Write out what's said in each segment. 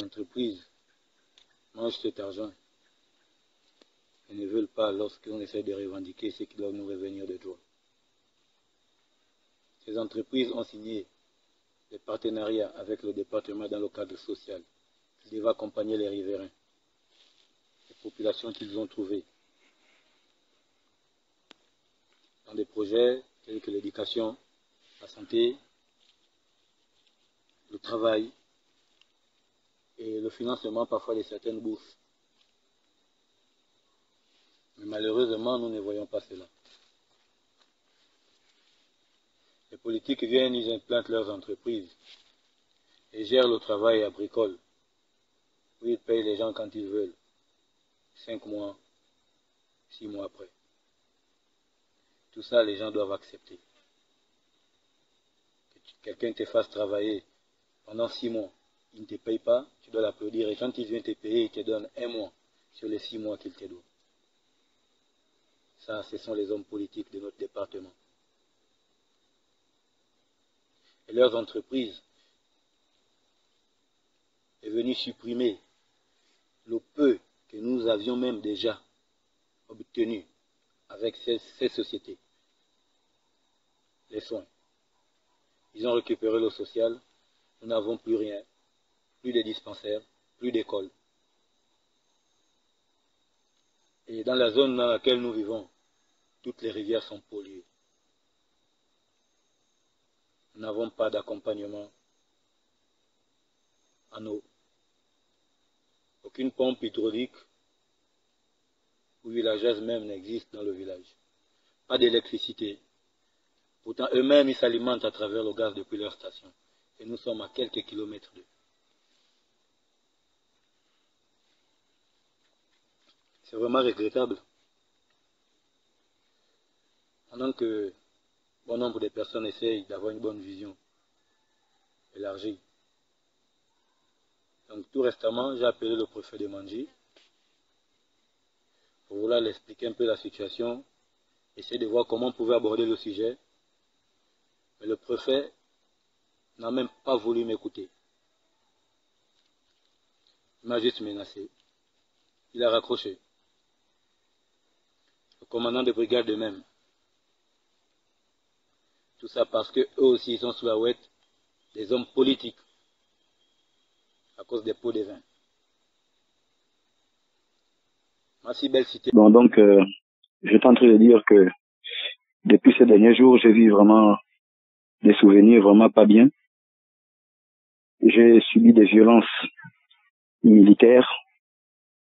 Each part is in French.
entreprises mangent cet argent et ne veulent pas lorsqu'on essaie de revendiquer ce qui doit nous revenir de droit. Ces entreprises ont signé des partenariats avec le département dans le cadre social. Ils doivent accompagner les riverains, les populations qu'ils ont trouvées, dans des projets tels que l'éducation, la santé, le travail et le financement parfois de certaines bourses. Mais malheureusement, nous ne voyons pas cela. Les politiques viennent, ils implantent leurs entreprises et gèrent le travail et bricolent. Oui, ils payent les gens quand ils veulent. 5 mois, 6 mois après. Tout ça, les gens doivent accepter. Que quelqu'un te fasse travailler pendant 6 mois, il ne te paye pas, tu dois l'applaudir. Et quand il vient te payer, il te donne 1 mois sur les 6 mois qu'il te doit. Ça, ce sont les hommes politiques de notre département. Et leurs entreprises est venue supprimer le peu que nous avions même déjà obtenu avec ces sociétés. Les soins. Ils ont récupéré le social. Nous n'avons plus rien. Plus de dispensaires, plus d'écoles. Et dans la zone dans laquelle nous vivons, toutes les rivières sont polluées. Nous n'avons pas d'accompagnement en eau. Aucune pompe hydraulique ou villageoise même n'existe dans le village. Pas d'électricité. Pourtant, eux-mêmes, ils s'alimentent à travers le gaz depuis leur station. Et nous sommes à quelques kilomètres d'eux. C'est vraiment regrettable. Pendant que bon nombre de personnes essayent d'avoir une bonne vision élargie. Donc tout récemment, j'ai appelé le préfet de Mandji pour vouloir lui expliquer un peu la situation, essayer de voir comment on pouvait aborder le sujet. Mais le préfet n'a même pas voulu m'écouter. Il m'a juste menacé. Il a raccroché. Le commandant de brigade de même. Tout ça parce qu'eux aussi ils sont sous la ouette des hommes politiques à cause des pots de vin. Ma si belle cité. Bon, donc, je tente de dire que depuis ces derniers jours, je vis vraiment des souvenirs vraiment pas bien. J'ai subi des violences militaires.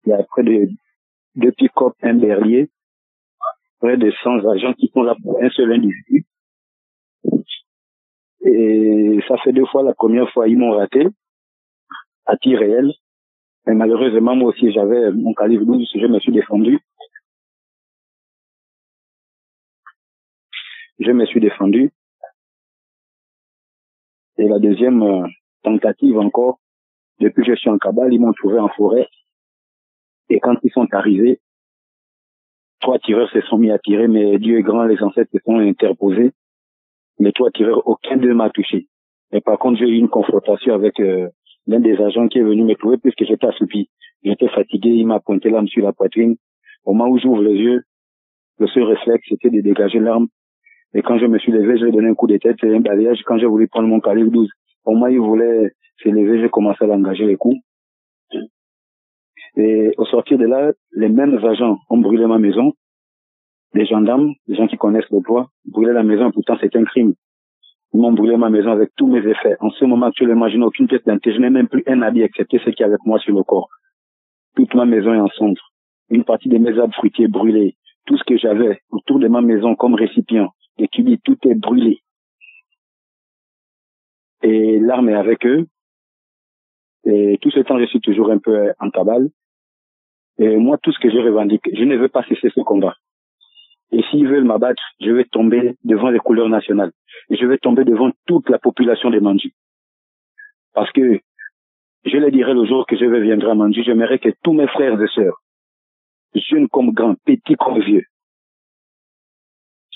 Il y a près de 2 pick-up, un berlier, près de 100 agents qui sont là pour un seul individu. Et ça fait 2 fois, la première fois, ils m'ont raté, à tir réel. Mais malheureusement, moi aussi, j'avais mon calibre 12, je me suis défendu. Et la deuxième tentative encore, depuis que je suis en cabale, ils m'ont trouvé en forêt. Et quand ils sont arrivés, 3 tireurs se sont mis à tirer, mais Dieu est grand, les ancêtres se sont interposés. Les 3 tireurs, aucun d'eux m'a touché. Mais par contre, j'ai eu une confrontation avec l'un des agents qui est venu me trouver puisque j'étais assoupi. J'étais fatigué, il m'a pointé l'arme sur la poitrine. Au moment où j'ouvre les yeux, le seul réflexe, c'était de dégager l'arme. Et quand je me suis levé, je lui ai donné un coup de tête et un balayage. Quand j'ai voulu prendre mon calibre 12, au moment où il voulait se lever, j'ai commencé à l'engager les coups. Et au sortir de là, les mêmes agents ont brûlé ma maison. Les gendarmes, les gens qui connaissent le droit, brûlaient la maison, pourtant c'est un crime. Ils m'ont brûlé ma maison avec tous mes effets. En ce moment actuellement, je n'ai aucune pièce d'identité, je n'ai même plus un habit excepté ce qui est avec moi sur le corps. Toute ma maison est en cendres. Une partie de mes arbres fruitiers brûlés. Tout ce que j'avais autour de ma maison comme récipient, des tubis, tout est brûlé. Et l'arme est avec eux. Et tout ce temps, je suis toujours un peu en cabale. Et moi, tout ce que je revendique, je ne veux pas cesser ce combat. Et s'ils veulent m'abattre, je vais tomber devant les couleurs nationales. Et je vais tomber devant toute la population de Mandji. Parce que je le dirai le jour que je viendrai à Mandji, j'aimerais que tous mes frères et sœurs, jeunes comme grands, petits comme vieux,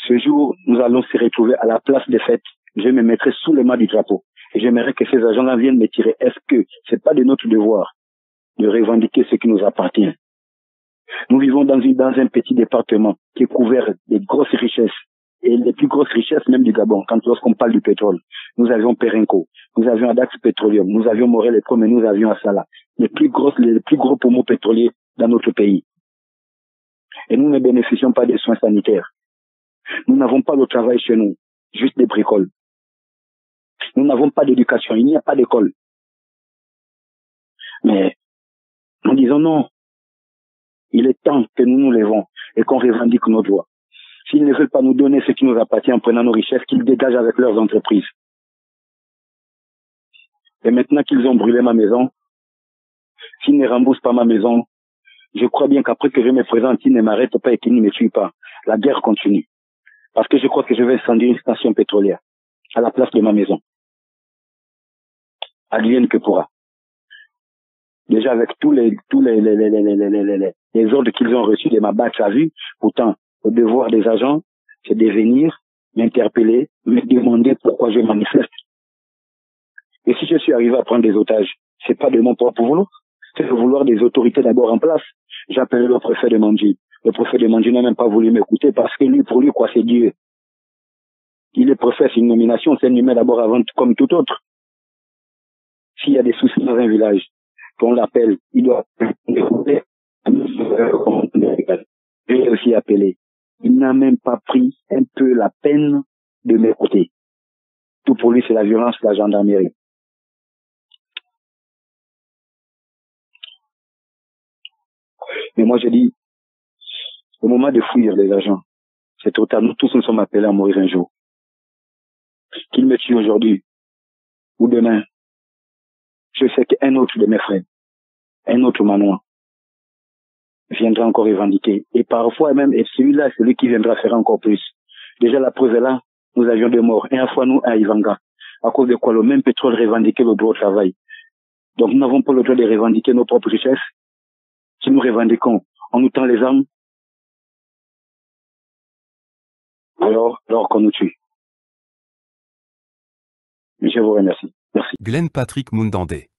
ce jour, nous allons se retrouver à la place des fêtes. Je me mettrai sous le mât du drapeau. Et j'aimerais que ces agents-là viennent me tirer. Est-ce que c'est pas de notre devoir de revendiquer ce qui nous appartient. Nous vivons dans un petit département qui est couvert de grosses richesses, et les plus grosses richesses même du Gabon, lorsqu'on parle du pétrole. Nous avions Perenco, nous avions Adax Petroleum, nous avions Morel et Prom, et nous avions Assala. Les plus gros poumons pétroliers dans notre pays. Et nous ne bénéficions pas des soins sanitaires. Nous n'avons pas le travail chez nous, juste des bricoles. Nous n'avons pas d'éducation, il n'y a pas d'école. Mais nous disons non. Il est temps que nous nous levons et qu'on revendique nos droits. S'ils ne veulent pas nous donner ce qui nous appartient en prenant nos richesses, qu'ils dégagent avec leurs entreprises. Et maintenant qu'ils ont brûlé ma maison, s'ils ne remboursent pas ma maison, je crois bien qu'après que je me présente, ils ne m'arrêtent pas et qu'ils ne me tuent pas. La guerre continue. Parce que je crois que je vais incendier une station pétrolière à la place de ma maison. Advienne que pourra. Déjà avec tous les ordres qu'ils ont reçus de ma bâche à vue, pourtant, le devoir des agents, c'est de venir m'interpeller, me demander pourquoi je manifeste. Et si je suis arrivé à prendre des otages, c'est pas de mon propre vouloir, c'est le vouloir des autorités d'abord en place. J'ai appelé le préfet de Mandji. Le préfet de Mandji n'a même pas voulu m'écouter parce que pour lui, quoi, c'est Dieu. Il est préfet, c'est une nomination, c'est un humain d'abord avant comme tout autre. S'il y a des soucis dans un village, qu'on l'appelle, il doit écouter. J'ai aussi appelé. Il n'a même pas pris un peu la peine de m'écouter. Tout pour lui, c'est la violence de la gendarmerie. Mais moi, je dis, au moment de fuir les agents, c'est trop tard. Nous tous nous sommes appelés à mourir un jour. Qu'ils me tuent aujourd'hui ou demain, je sais qu'un autre de mes frères, un autre manoir, viendra encore revendiquer. Et parfois même, et celui-là, celui qui viendra faire encore plus. Déjà, la preuve est là, nous avions deux morts, un à Fouanou, un à Ivanga. À cause de quoi le même pétrole revendiquait le droit au travail. Donc nous n'avons pas le droit de revendiquer nos propres richesses. Si nous revendiquons, on nous tend les armes, alors qu'on nous tue. Je vous remercie. Merci. Glenn Patrick Mundandé.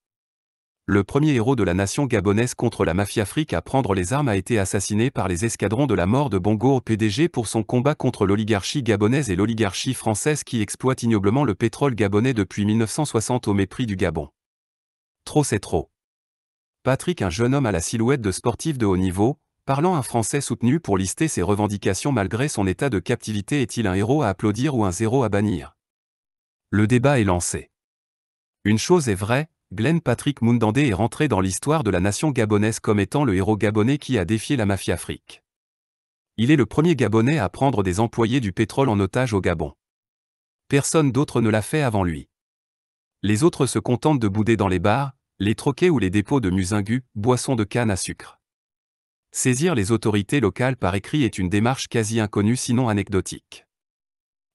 Le premier héros de la nation gabonaise contre la mafia afrique à prendre les armes a été assassiné par les escadrons de la mort de Bongo au PDG pour son combat contre l'oligarchie gabonaise et l'oligarchie française qui exploite ignoblement le pétrole gabonais depuis 1960 au mépris du Gabon. Trop c'est trop. Patrick, un jeune homme à la silhouette de sportif de haut niveau, parlant un français soutenu pour lister ses revendications malgré son état de captivité, est-il un héros à applaudir ou un zéro à bannir? Le débat est lancé. Une chose est vraie, Glenn Patrick Mundandé est rentré dans l'histoire de la nation gabonaise comme étant le héros gabonais qui a défié la mafia afrique. Il est le premier Gabonais à prendre des employés du pétrole en otage au Gabon. Personne d'autre ne l'a fait avant lui. Les autres se contentent de bouder dans les bars, les troquets ou les dépôts de musingu, boissons de canne à sucre. Saisir les autorités locales par écrit est une démarche quasi inconnue sinon anecdotique.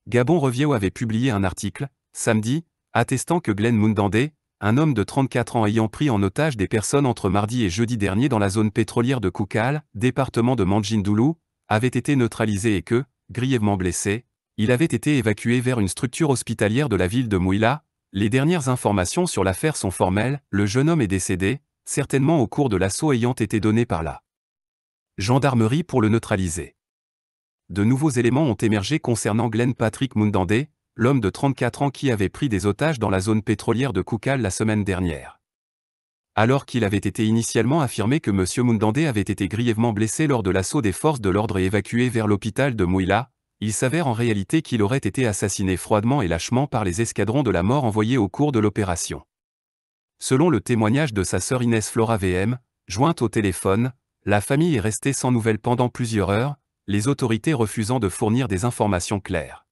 Gabon Review avait publié un article, samedi, attestant que Glenn Mundandé, un homme de 34 ans ayant pris en otage des personnes entre mardi et jeudi dernier dans la zone pétrolière de Koukal, département de Mandjindoulou, avait été neutralisé et que, grièvement blessé, il avait été évacué vers une structure hospitalière de la ville de Mouila. Les dernières informations sur l'affaire sont formelles, le jeune homme est décédé, certainement au cours de l'assaut ayant été donné par la gendarmerie pour le neutraliser. De nouveaux éléments ont émergé concernant Glenn Patrick Mundandé, l'homme de 34 ans qui avait pris des otages dans la zone pétrolière de Koukal la semaine dernière. Alors qu'il avait été initialement affirmé que M. Mundandé avait été grièvement blessé lors de l'assaut des forces de l'ordre et évacué vers l'hôpital de Mouila, il s'avère en réalité qu'il aurait été assassiné froidement et lâchement par les escadrons de la mort envoyés au cours de l'opération. Selon le témoignage de sa sœur Inès Flora VM, jointe au téléphone, la famille est restée sans nouvelles pendant plusieurs heures, les autorités refusant de fournir des informations claires.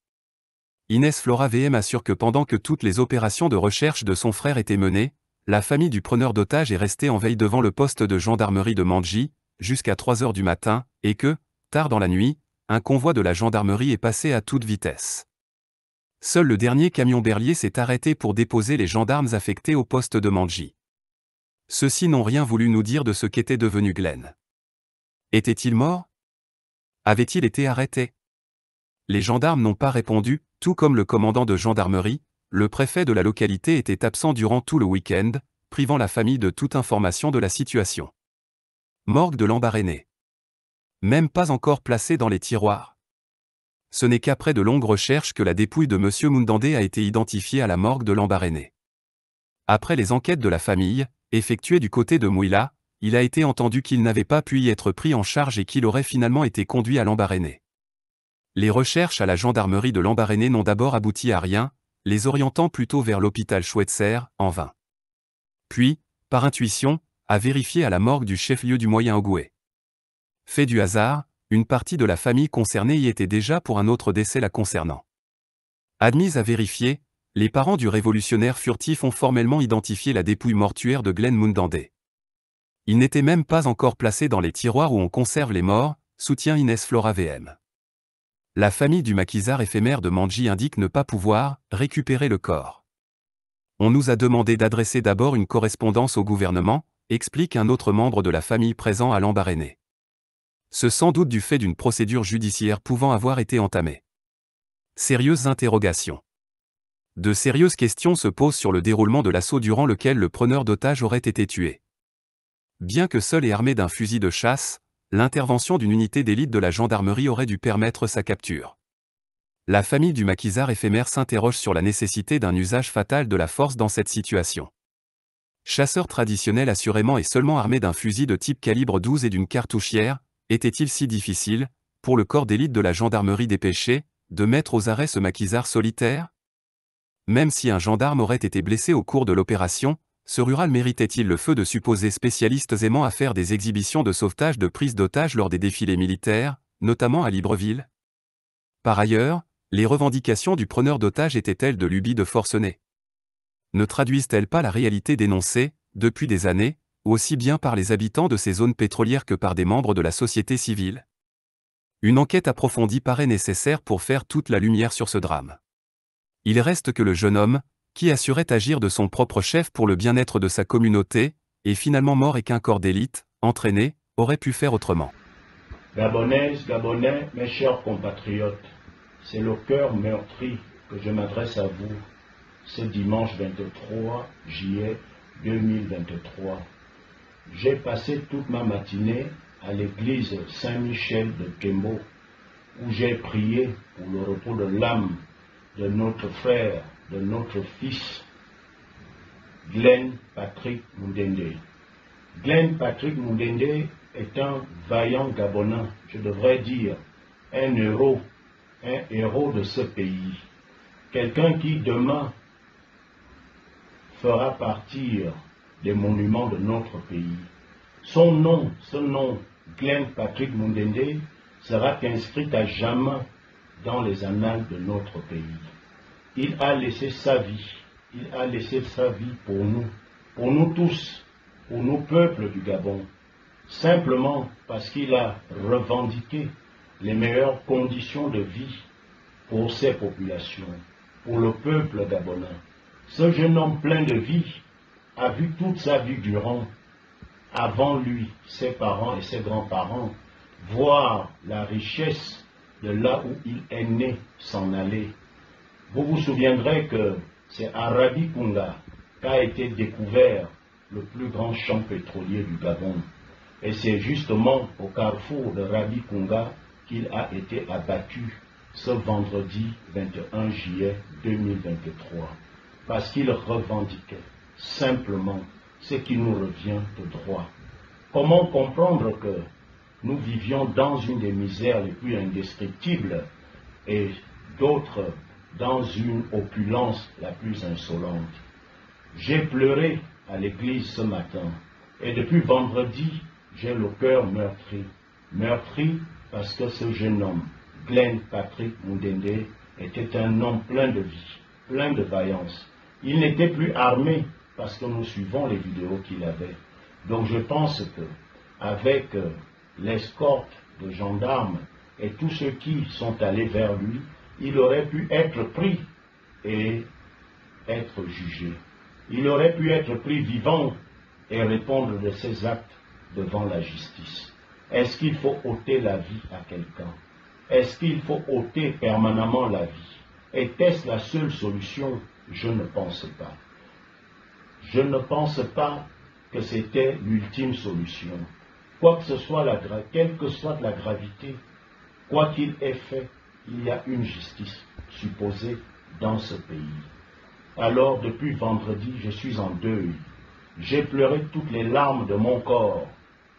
Inès Flora VM assure que pendant que toutes les opérations de recherche de son frère étaient menées, la famille du preneur d'otages est restée en veille devant le poste de gendarmerie de Mandji, jusqu'à 3 heures du matin, et que, tard dans la nuit, un convoi de la gendarmerie est passé à toute vitesse. Seul le dernier camion berlier s'est arrêté pour déposer les gendarmes affectés au poste de Mandji. Ceux-ci n'ont rien voulu nous dire de ce qu'était devenu Glenn. Était-il mort? Avait-il été arrêté? Les gendarmes n'ont pas répondu, tout comme le commandant de gendarmerie. Le préfet de la localité était absent durant tout le week-end, privant la famille de toute information de la situation. Morgue de Lambaréné. Même pas encore placée dans les tiroirs. Ce n'est qu'après de longues recherches que la dépouille de M. Moundandé a été identifiée à la morgue de Lambaréné. Après les enquêtes de la famille, effectuées du côté de Mouila, il a été entendu qu'il n'avait pas pu y être pris en charge et qu'il aurait finalement été conduit à Lambaréné. Les recherches à la gendarmerie de Lambaréné n'ont d'abord abouti à rien, les orientant plutôt vers l'hôpital Schweitzer, en vain. Puis, par intuition, à vérifier à la morgue du chef-lieu du Moyen-Ogooué. Fait du hasard, une partie de la famille concernée y était déjà pour un autre décès la concernant. Admise à vérifier, les parents du révolutionnaire furtif ont formellement identifié la dépouille mortuaire de Glenn Moundandé. Il n'était même pas encore placé dans les tiroirs où on conserve les morts, soutient Inès Flora VM. La famille du maquisard éphémère de Mandji indique ne pas pouvoir récupérer le corps. On nous a demandé d'adresser d'abord une correspondance au gouvernement, explique un autre membre de la famille présent à Lambaréné. Ce sans doute du fait d'une procédure judiciaire pouvant avoir été entamée. Sérieuses interrogations. De sérieuses questions se posent sur le déroulement de l'assaut durant lequel le preneur d'otages aurait été tué. Bien que seul et armé d'un fusil de chasse, l'intervention d'une unité d'élite de la gendarmerie aurait dû permettre sa capture. La famille du maquisard éphémère s'interroge sur la nécessité d'un usage fatal de la force dans cette situation. Chasseur traditionnel assurément et seulement armé d'un fusil de type calibre 12 et d'une cartouchière, était-il si difficile, pour le corps d'élite de la gendarmerie dépêché, de mettre aux arrêts ce maquisard solitaire? Même si un gendarme aurait été blessé au cours de l'opération, ce rural méritait-il le feu de supposés spécialistes aimant à faire des exhibitions de sauvetage de prise d'otages lors des défilés militaires, notamment à Libreville? Par ailleurs, les revendications du preneur d'otages étaient-elles de lubies de forcenés? Ne traduisent-elles pas la réalité dénoncée, depuis des années, aussi bien par les habitants de ces zones pétrolières que par des membres de la société civile? Une enquête approfondie paraît nécessaire pour faire toute la lumière sur ce drame. Il reste que le jeune homme, qui assurait agir de son propre chef pour le bien-être de sa communauté, est finalement mort et qu'un corps d'élite, entraîné, aurait pu faire autrement. Gabonaises, Gabonais, mes chers compatriotes, c'est le cœur meurtri que je m'adresse à vous ce dimanche 23 juillet 2023. J'ai passé toute ma matinée à l'église Saint-Michel de Kembo, où j'ai prié pour le repos de l'âme de notre frère, de notre fils, Glenn Patrick Moundendé. Glenn Patrick Moundendé est un vaillant Gabonais, je devrais dire, un héros de ce pays. Quelqu'un qui demain fera partir des monuments de notre pays. Son nom, ce nom, Glenn Patrick Moundendé, sera inscrit à jamais dans les annales de notre pays. Il a laissé sa vie pour nous tous, pour nos peuples du Gabon, simplement parce qu'il a revendiqué les meilleures conditions de vie pour ses populations, pour le peuple gabonais. Ce jeune homme plein de vie a vu toute sa vie durant, avant lui, ses parents et ses grands-parents, voir la richesse de là où il est né s'en aller. Vous vous souviendrez que c'est à Rabi-Kunga qu'a été découvert le plus grand champ pétrolier du Gabon. Et c'est justement au carrefour de Rabi-Kunga qu'il a été abattu ce vendredi 21 juillet 2023. Parce qu'il revendiquait simplement ce qui nous revient de droit. Comment comprendre que nous vivions dans une des misères les plus indescriptibles et d'autres dans une opulence la plus insolente? J'ai pleuré à l'église ce matin et depuis vendredi, j'ai le cœur meurtri. Meurtri parce que ce jeune homme, Glenn Patrick Moundendé, était un homme plein de vie, plein de vaillance. Il n'était plus armé parce que nous suivons les vidéos qu'il avait. Donc je pense que avec l'escorte de gendarmes et tous ceux qui sont allés vers lui, il aurait pu être pris et être jugé. Il aurait pu être pris vivant et répondre de ses actes devant la justice. Est-ce qu'il faut ôter la vie à quelqu'un? Est-ce qu'il faut ôter permanemment la vie? Était-ce la seule solution? Je ne pense pas. je ne pense pas que c'était l'ultime solution. Quoi que ce soit, quelle que soit la gravité, quoi qu'il ait fait, il y a une justice supposée dans ce pays. Alors, depuis vendredi, je suis en deuil. J'ai pleuré toutes les larmes de mon corps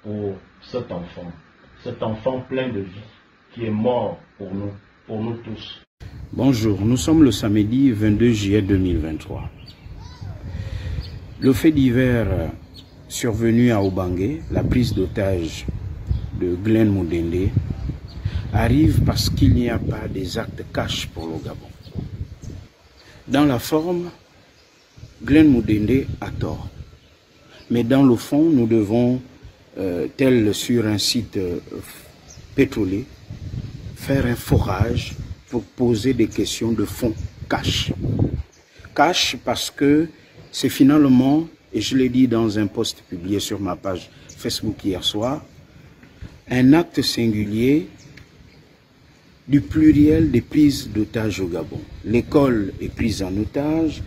pour cet enfant plein de vie qui est mort pour nous tous. Bonjour, nous sommes le samedi 22 juillet 2023. Le fait divers survenu à Obangé, la prise d'otage de Glenn Mudende, arrive parce qu'il n'y a pas des actes cash pour le Gabon. Dans la forme, Glenn Mudende a tort. Mais dans le fond, nous devons, tel sur un site pétrolier, faire un forage pour poser des questions de fond cash. Cash parce que c'est finalement, et je l'ai dit dans un post publié sur ma page Facebook hier soir, un acte singulier du pluriel des prises d'otages au Gabon. L'école est prise en otage,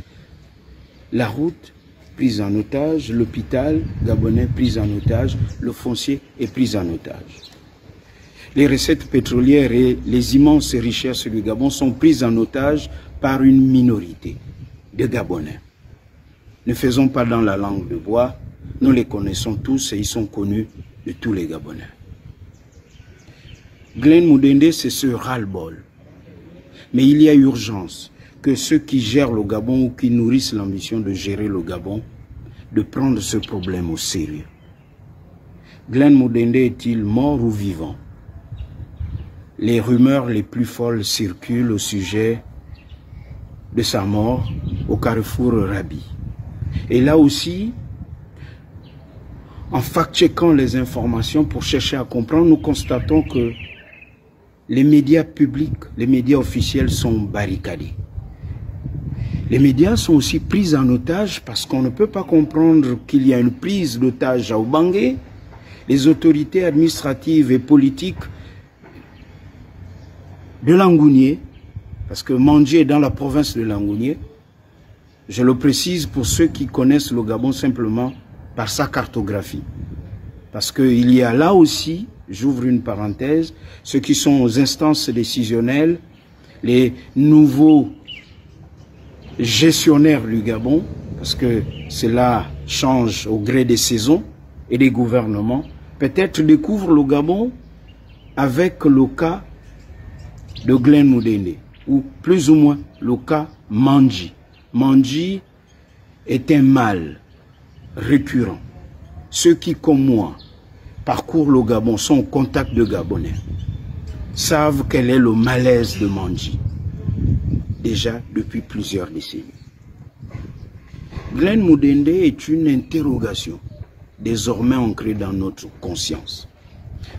la route prise en otage, l'hôpital gabonais pris en otage, le foncier est pris en otage. Les recettes pétrolières et les immenses richesses du Gabon sont prises en otage par une minorité de Gabonais. Ne faisons pas dans la langue de bois, nous les connaissons tous et ils sont connus de tous les Gabonais. Glenn Mudende, c'est ce ras-le-bol. Mais il y a urgence que ceux qui gèrent le Gabon ou qui nourrissent l'ambition de gérer le Gabon, de prendre ce problème au sérieux. Glenn Mudende est-il mort ou vivant? Les rumeurs les plus folles circulent au sujet de sa mort au carrefour Rabi. Et là aussi, en fact-checkant les informations pour chercher à comprendre, nous constatons que les médias publics, les médias officiels sont barricadés. Les médias sont aussi pris en otage parce qu'on ne peut pas comprendre qu'il y a une prise d'otage à Obangé. Les autorités administratives et politiques de Langounié, parce que Mandji est dans la province de Langounié, je le précise pour ceux qui connaissent le Gabon simplement par sa cartographie. Parce qu'il y a là aussi, j'ouvre une parenthèse, ceux qui sont aux instances décisionnelles, les nouveaux gestionnaires du Gabon, parce que cela change au gré des saisons et des gouvernements, peut-être découvrent le Gabon avec le cas de Glenn Mudende, ou plus ou moins le cas Mandji. Mandji est un mal récurrent. Ceux qui, comme moi, parcourent le Gabon, sont au contact de Gabonais, savent quel est le malaise de Mandji, déjà depuis plusieurs décennies. Glenn Mudende est une interrogation, désormais ancrée dans notre conscience.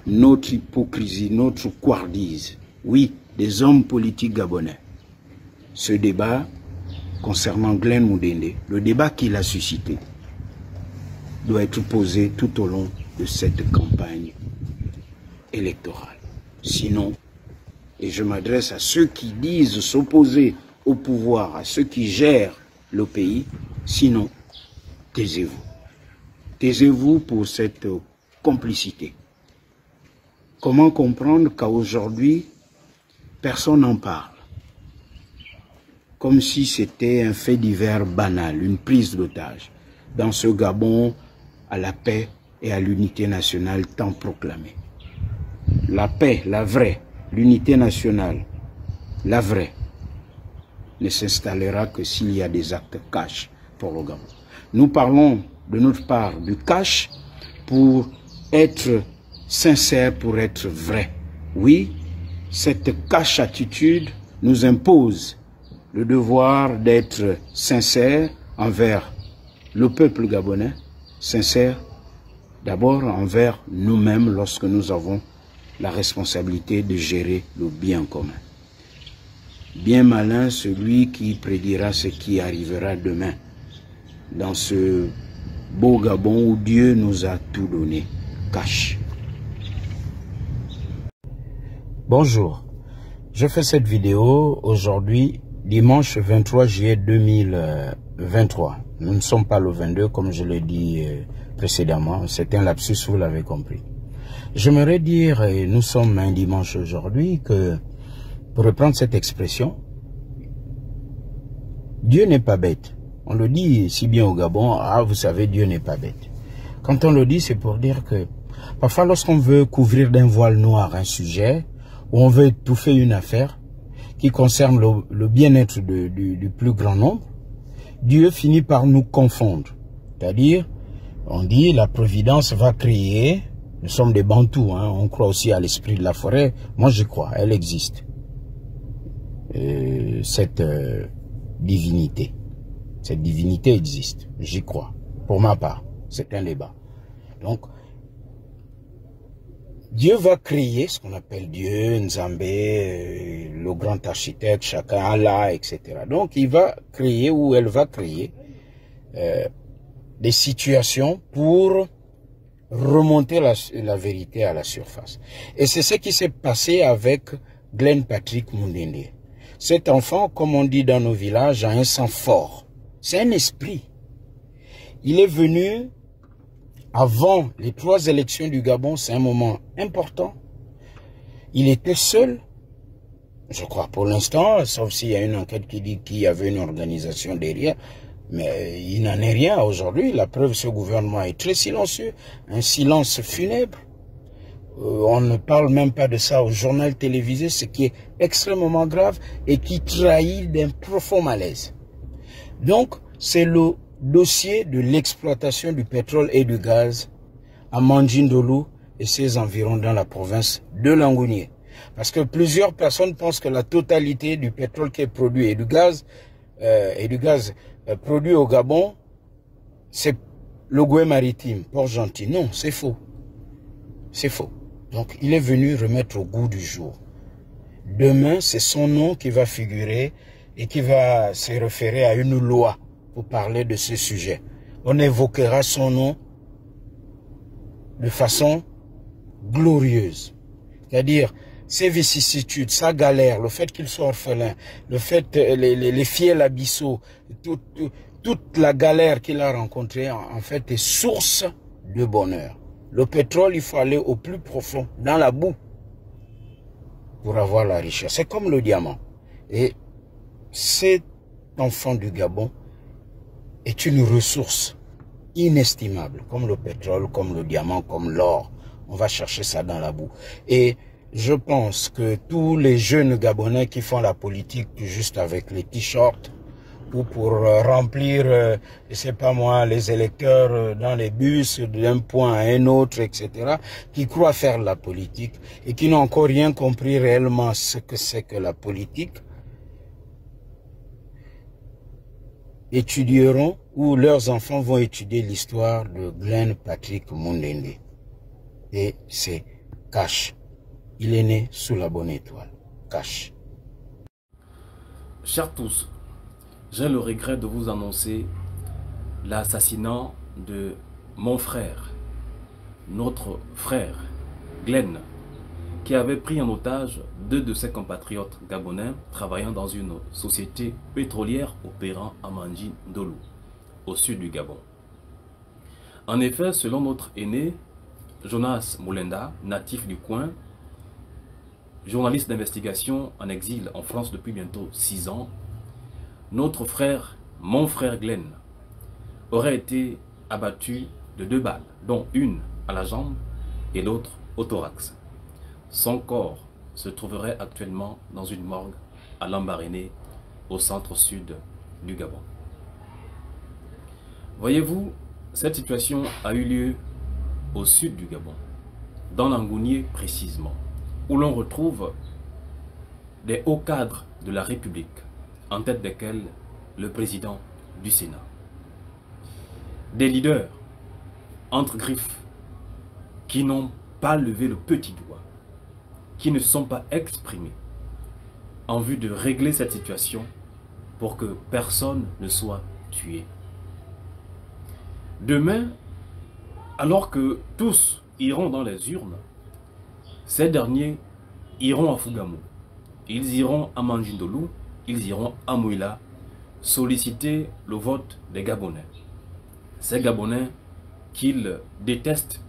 Notre hypocrisie, notre couardise, oui, des hommes politiques gabonais. Ce débat concernant Glenn Mudende, le débat qu'il a suscité, doit être posé tout au long de cette campagne électorale. Sinon, et je m'adresse à ceux qui disent s'opposer au pouvoir, à ceux qui gèrent le pays, sinon, taisez-vous. Taisez-vous pour cette complicité. Comment comprendre qu'aujourd'hui, personne n'en parle? Comme si c'était un fait divers banal, une prise d'otage, dans ce Gabon à la paix et à l'unité nationale tant proclamée. La paix, la vraie, l'unité nationale, la vraie, ne s'installera que s'il y a des actes cash pour le Gabon. Nous parlons de notre part du cash pour être sincère, pour être vrai. Oui, cette cash attitude nous impose le devoir d'être sincère envers le peuple gabonais, sincère d'abord envers nous-mêmes lorsque nous avons la responsabilité de gérer le bien commun. Bien malin celui qui prédira ce qui arrivera demain dans ce beau Gabon où Dieu nous a tout donné. Cash. Bonjour, je fais cette vidéo aujourd'hui, dimanche 23 juillet 2023. Nous ne sommes pas le 22, comme je l'ai dit précédemment. C'est un lapsus, vous l'avez compris. J'aimerais dire, et nous sommes un dimanche aujourd'hui, que, pour reprendre cette expression, Dieu n'est pas bête. On le dit si bien au Gabon, ah, vous savez, Dieu n'est pas bête. Quand on le dit, c'est pour dire que, parfois, lorsqu'on veut couvrir d'un voile noir un sujet, ou on veut étouffer une affaire qui concerne le bien-être du plus grand nombre, Dieu finit par nous confondre. C'est-à-dire, on dit, la providence va créer, nous sommes des Bantous, hein, on croit aussi à l'esprit de la forêt, moi je crois, elle existe. Cette divinité existe, j'y crois, pour ma part, c'est un débat. Donc, Dieu va créer ce qu'on appelle Dieu, Nzambé, le grand architecte, chacun, Allah, etc. Donc, il va créer ou elle va créer des situations pour remonter la vérité à la surface. Et c'est ce qui s'est passé avec Glenn Patrick Mundende. Cet enfant, comme on dit dans nos villages, a un sang fort. C'est un esprit. Il est venu avant les 3 élections du Gabon, c'est un moment important. Il était seul, je crois pour l'instant, sauf s'il y a une enquête qui dit qu'il y avait une organisation derrière, mais il n'en est rien aujourd'hui. La preuve, ce gouvernement est très silencieux, un silence funèbre. On ne parle même pas de ça au journal télévisé, ce qui est extrêmement grave et qui trahit d'un profond malaise. Donc, c'est le dossier de l'exploitation du pétrole et du gaz à Mandjindolo et ses environs dans la province de Langounié. Parce que plusieurs personnes pensent que la totalité du pétrole qui est produit et du gaz produit au Gabon, c'est le Goué maritime, Port-Gentil. Non, c'est faux. C'est faux. Donc, il est venu remettre au goût du jour. Demain, c'est son nom qui va figurer et qui va se référer à une loi pour parler de ce sujet. On évoquera son nom de façon glorieuse. C'est-à-dire, ses vicissitudes, sa galère, le fait qu'il soit orphelin, le fait, les fiels abyssaux, toute la galère qu'il a rencontrée, en fait, est source de bonheur. Le pétrole, il faut aller au plus profond, dans la boue, pour avoir la richesse. C'est comme le diamant. Et cet enfant du Gabon est une ressource inestimable, comme le pétrole, comme le diamant, comme l'or. On va chercher ça dans la boue. Et je pense que tous les jeunes Gabonais qui font la politique juste avec les t-shirts ou pour remplir, je sais pas moi, les électeurs dans les bus d'un point à un autre, etc., qui croient faire la politique et qui n'ont encore rien compris réellement ce que c'est que la politique, étudieront ou leurs enfants vont étudier l'histoire de Glenn Patrick Mundende. Et c'est Cash. Il est né sous la bonne étoile. Cash. Chers tous, j'ai le regret de vous annoncer l'assassinat de mon frère, notre frère, Glenn, qui avait pris en otage 2 de ses compatriotes gabonais travaillant dans une société pétrolière opérant à Mandjindolo, au sud du Gabon. En effet, selon notre aîné, Jonas Moulenda, natif du coin, journaliste d'investigation en exil en France depuis bientôt 6 ans, notre frère, mon frère Glenn, aurait été abattu de 2 balles, dont une à la jambe et l'autre au thorax. Son corps se trouverait actuellement dans une morgue à Lambaréné, au centre-sud du Gabon. Voyez-vous, cette situation a eu lieu au sud du Gabon, dans l'Angounié précisément, où l'on retrouve des hauts cadres de la République, en tête desquels le président du Sénat. Des leaders, entre griffes, qui n'ont pas levé le petit doigt, qui ne se sont pas exprimés en vue de régler cette situation pour que personne ne soit tué. Demain, alors que tous iront dans les urnes, ces derniers iront à Fougamou, ils iront à Mandjindolo, ils iront à Mouila, solliciter le vote des Gabonais. Ces Gabonais qu'ils détestent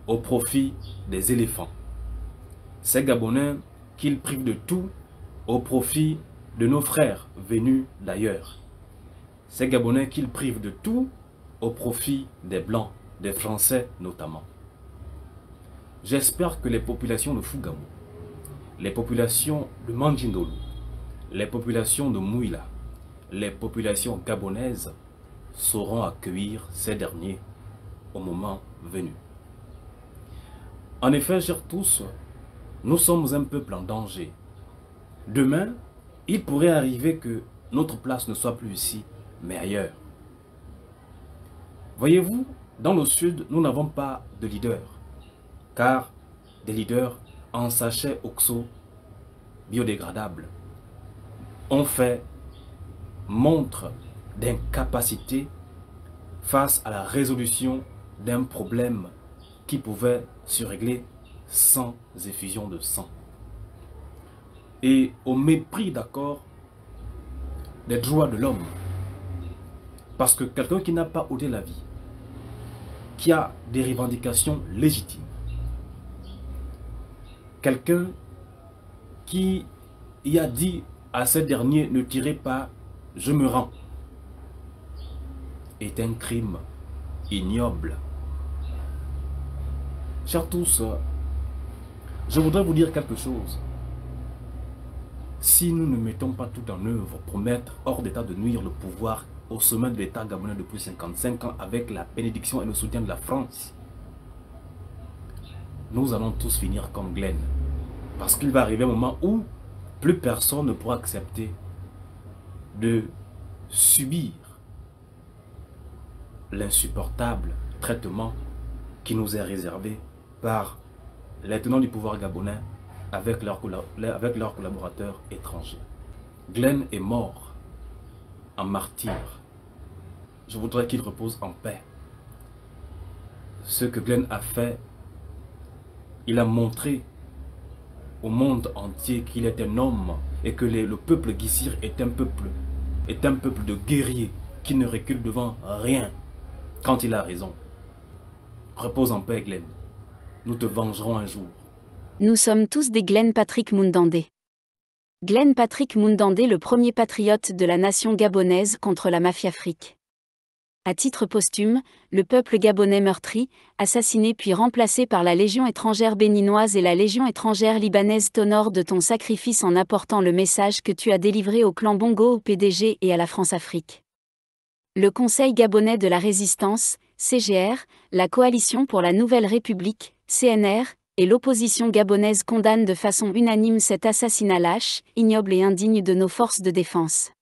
au profit des éléphants. Ces Gabonais qu'ils privent de tout au profit de nos frères venus d'ailleurs. Ces Gabonais qu'ils privent de tout au profit des Blancs, des Français notamment. J'espère que les populations de Fougamou, les populations de Mandjindolu, les populations de Mouila, les populations gabonaises sauront accueillir ces derniers au moment venu. En effet, chers tous, nous sommes un peuple en danger. Demain, il pourrait arriver que notre place ne soit plus ici, mais ailleurs. Voyez-vous, dans le sud, nous n'avons pas de leader, car des leaders en sachets oxo biodégradables ont fait montre d'incapacité face à la résolution d'un problème qui pouvait se régler sans effusion de sang. Et au mépris, d'accord, des droits de l'homme. Parce que quelqu'un qui n'a pas ôté la vie, qui a des revendications légitimes, quelqu'un qui y a dit à ce dernier ne tirez pas, je me rends, est un crime ignoble. Chers tous, je voudrais vous dire quelque chose. Si nous ne mettons pas tout en œuvre pour mettre hors d'état de nuire le pouvoir au sommet de l'État gabonais depuis 55 ans avec la bénédiction et le soutien de la France, nous allons tous finir comme Glenn. Parce qu'il va arriver un moment où plus personne ne pourra accepter de subir l'insupportable traitement qui nous est réservé par les tenants du pouvoir gabonais avec leurs collaborateurs étrangers. Glenn est mort en martyr. Je voudrais qu'il repose en paix. Ce que Glenn a fait, il a montré au monde entier qu'il est un homme et que le peuple Guissir est un peuple de guerriers qui ne recule devant rien quand il a raison. Repose en paix, Glenn. Nous te vengerons un jour. Nous sommes tous des Glenn Patrick Mundandé. Glenn Patrick Mundandé, le premier patriote de la nation gabonaise contre la mafia-afrique. À titre posthume, le peuple gabonais meurtri, assassiné puis remplacé par la Légion étrangère béninoise et la Légion étrangère libanaise t'honore de ton sacrifice en apportant le message que tu as délivré au clan Bongo, au PDG et à la France-Afrique. Le Conseil gabonais de la résistance, CGR, la Coalition pour la Nouvelle République, CNR, et l'opposition gabonaise condamnent de façon unanime cet assassinat lâche, ignoble et indigne de nos forces de défense.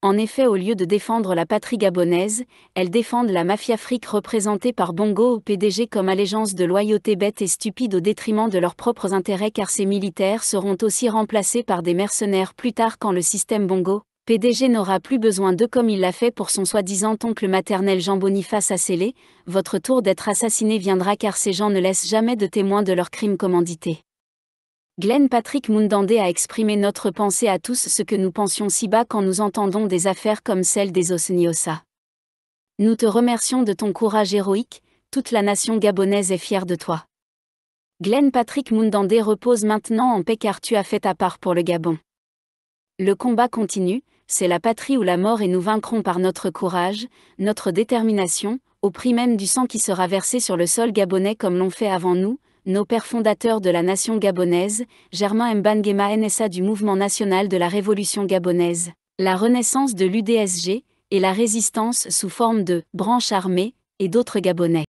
En effet, au lieu de défendre la patrie gabonaise, elles défendent la mafia-afrique représentée par Bongo au PDG comme allégeance de loyauté bête et stupide au détriment de leurs propres intérêts, car ces militaires seront aussi remplacés par des mercenaires plus tard quand le système Bongo, PDG n'aura plus besoin d'eux comme il l'a fait pour son soi-disant oncle maternel Jean-Boniface Assélé. Votre tour d'être assassiné viendra car ces gens ne laissent jamais de témoins de leurs crimes commandités. Glenn Patrick Mundandé a exprimé notre pensée à tous ce que nous pensions si bas quand nous entendons des affaires comme celle des Osniosa. Nous te remercions de ton courage héroïque, toute la nation gabonaise est fière de toi. Glenn Patrick Mundandé repose maintenant en paix car tu as fait ta part pour le Gabon. Le combat continue, c'est la patrie ou la mort et nous vaincrons par notre courage, notre détermination, au prix même du sang qui sera versé sur le sol gabonais comme l'ont fait avant nous, nos pères fondateurs de la nation gabonaise, Germain Mbangema NSA du mouvement national de la révolution gabonaise, la renaissance de l'UDSG, et la résistance sous forme de « branche armée » et d'autres Gabonais.